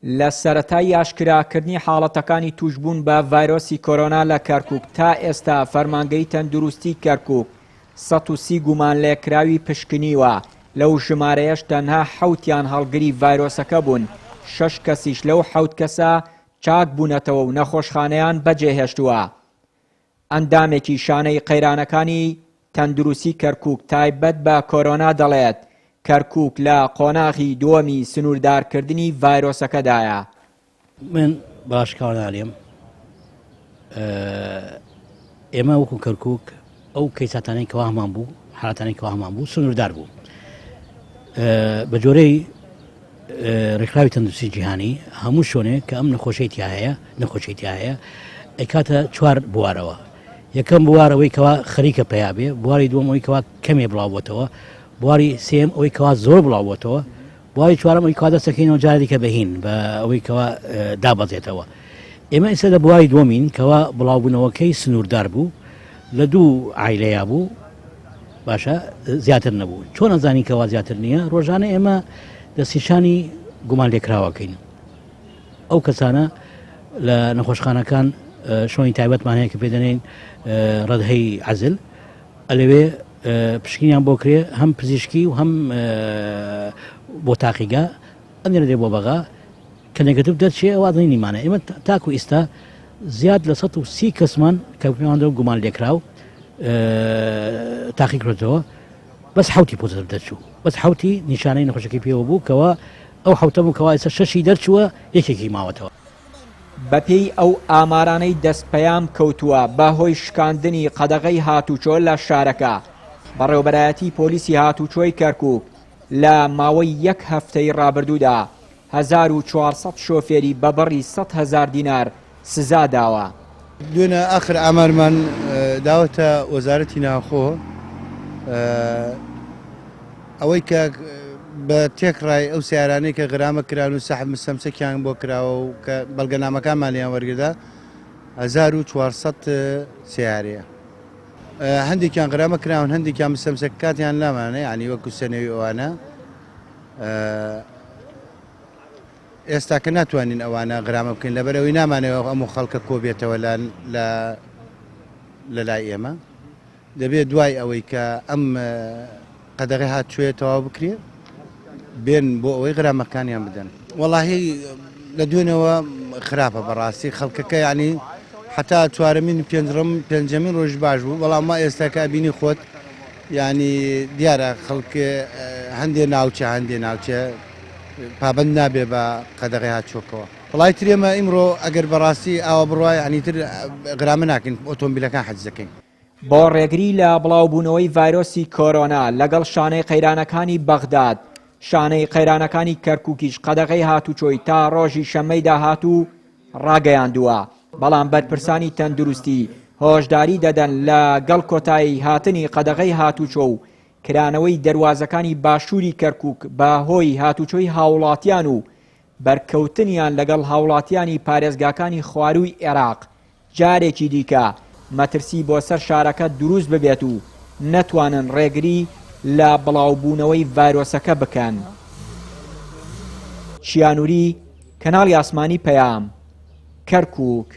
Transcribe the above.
لە سەرەتای ئاشکراکردنی حاڵەتەکانی توشبوون بە ڤایرۆسی کۆرۆنا لە کەرکووک تا ئێستا فەرمانگەی تەندروستی کەرکووک 130 گومان لێکراوی پشکنیوە. لەو ژمارەیەش تەنها 7یان هەڵگری ڤایرۆسەکە بوون. 6 کەسیش لەو 7 کەسە چاک بوونەتەوە و نەخۆشخانەیان بەجێهێشتووە. ئەندامێکی شانەی قەیرانەکانی تەندروستی کەرکووک تایبەت بە کۆرۆنا دەڵێت کەرکووک لە قۆناغی دووەمی سنووردارکردنی ڤایرۆسەکەدایە. من باشکار نالێم ئێمە وەکو کەرکووک ئەو کەیساتانەی کەوا هەمان بوو حالاتانەی کەوا هەمان بوو سنووردار بوو بە جۆرەی ڕێکخراوی تەندروستی جیهانی هەموو شوێنێک کە ئەم نەخۆشیی هەیە ئەکاتە 4 بوارەوە. یەکەم بوارەوەی کەوا خەریکە پەیابێ، بواری دووەم ئەوەی کەوا کەمێ بڵاوبووەتەوە، بواری سێم ئەوەی کەوا زۆر بڵاوبووەتەوە، بواری چوارەم ئەوەی کەوا دەستەکەینەوە جارێکە بەهین بە ئەوەی کەوا دابەزێتەوە. ئێمە ئێستا لە بواری دووەمین کەوا بڵاوبوونەوەکەی سنووردار بوو لە 2 عایلەیە بوو باشە زیاتر نەبوو. چۆن ئەزانی کەوا زیاتر نییە؟ ڕۆژانە ئێمە دەستنیشانی گومان لێکراوەکەین. ئەو کەسانە لە نەخۆشخانەکان شۆنی تایبەتمان هەیە کە پێ دەنێن ڕەدهەی عەزل ئەلەوێ پشکنیان بۆ کرێ هەم پزیشکی و هەم بۆ تاقیگا ئەنێرە دێ بۆ بەغا کە نێگەتیڤ دەرچێ ئەو ئادەی نیمانە. ئێمە تاکو ئێستا زیاد لە 130 کەسمان کە پێوانەوە گومان لێکراو تاقی کردەوە بەس 7 پۆزیتیڤ دەرچوو، بەس 7 نیشانەی نەخۆشەکەی پێوە بوو کەوا ئەو 7 بوو کەوا ئێستا 6 دەرچووە یەکێکی ماوەتەوە. بەپێی ئەو ئامارانەی دەستپەیام کەوتووە بەهۆی شکاندنی قەدەغەی هاتوچۆ لە شارەکە. بەڕێوەبەرایەتی پۆلیسی هاتوچۆی کەرکووک لە ماوەی 1 هەفتەی ڕابردوودا 1400 شۆفێری بە بەڕی 100,000 دینار سزا داوە. دوێنە ئاخر ئامارمان داوەتە وەزارەتی ناوخۆ ئەوەی کە بە تێکڕای ئەو سیارانەی کە غرامە کران و سەحب مستەمسەکیان بۆ کراوە و کە بەڵگەنامەکانمانیان وەرگردا 1400 سیارەیە. هەندێکیان غرامە کراون، هەندێکیان مستەمسەکاتیان لامانە ینی وەکو سەنەوی ئەوانە. ئێستا کە ناتوانین ئەوانە غرامە بکەین لەبەرەوەی نامانەوە ئەموو خەڵکە کۆبێتەوە لە لای ئێمە. دەبێت دوای ئەوەی کە ئەم قەدەغی هاتووێت تەواو بکرێت بێن بۆ ئەوەی غرامەکانیان بدەن. وەڵاهی لە دوێنەوە خراپە بەڕاستی خەڵکەکە ینی حتا چوارەمین پێنجەمین ڕۆژ باش بوو، بەڵام ما ئێستا کە بینی خۆت ینی دیارە خەڵک هەندێ ناوچە پابند نابێ بە قەدەغی هاتچۆکەوە. وڵای ترێمە ئیمڕۆ ئەگەر بەڕاستی ئاوە بڕوای عنیتر غرامە ناکەین ئۆتۆمبیلەکان حەجز دەکەین. بۆ ڕێگری لە بڵاوبوونەوەی ڤایرۆسی کۆرۆنا لەگەڵ شانەی قەیرانەکانی بەغداد، شانەی قەیرانەکانی کەرکووکیش قەدەغەی هاتوچۆی تا ڕۆژی شەممەی داهاتوو ڕاگەیاندووە. بەڵام بەرپرسانی تەندروستی هۆشداری دەدەن لە گەڵ کۆتایی هاتنی قەدەغەی هاتوچۆ و کرانەوەی دەواازەکانی باشووری کەرکووک بە هۆی هاتوچۆی هاوڵاتیان و بەرکەوتنیان لەگەڵ هاوڵاتیانی پارێزگاکانی خواروی عێراق جارێکی دیکە مەترسی بۆ سەر شارەکە دروست ببێت و نەتوانن ڕێگری لە بڵاوبوونەوەی ڤایرۆسەکە بکەن. چیانووری، کەناڵی ئاسمانی پەیام، کەرکووک.